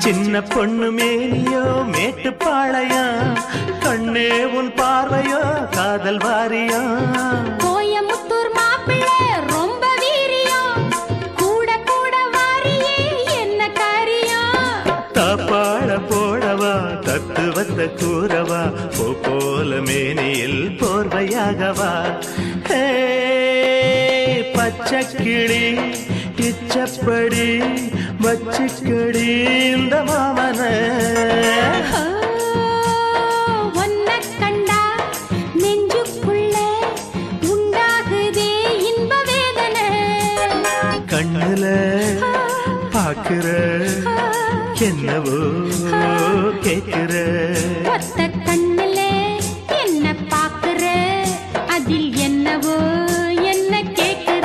சின்ன பொண்ணு மேனியோ மேட்டுப்பாளையம், கண்ணே உன் பார்வையோ காதல் வாரியா. கோயமுத்தூர் மாப்பிள்ளை ரொம்ப வீரியம், கூட கூட வாரியே என்ன காரியம். தாப்பாள போடவா தத்துவத்தை கூறவா, போல மேனியில் போர்வையாகவா. பச்சை கிளி இச்சப்படி வச்சுக்கடி இந்த மாமன. ஒன்ன கண்டா நெஞ்சுக்குள்ள உண்டாகுதே இன்ப வேதனை. கண்ணுல பாக்குற என்னவோ கேக்குற, ஒத்த கண்ணுல என்ன பாக்குற, அதில் என்னவோ என்ன கேக்குற.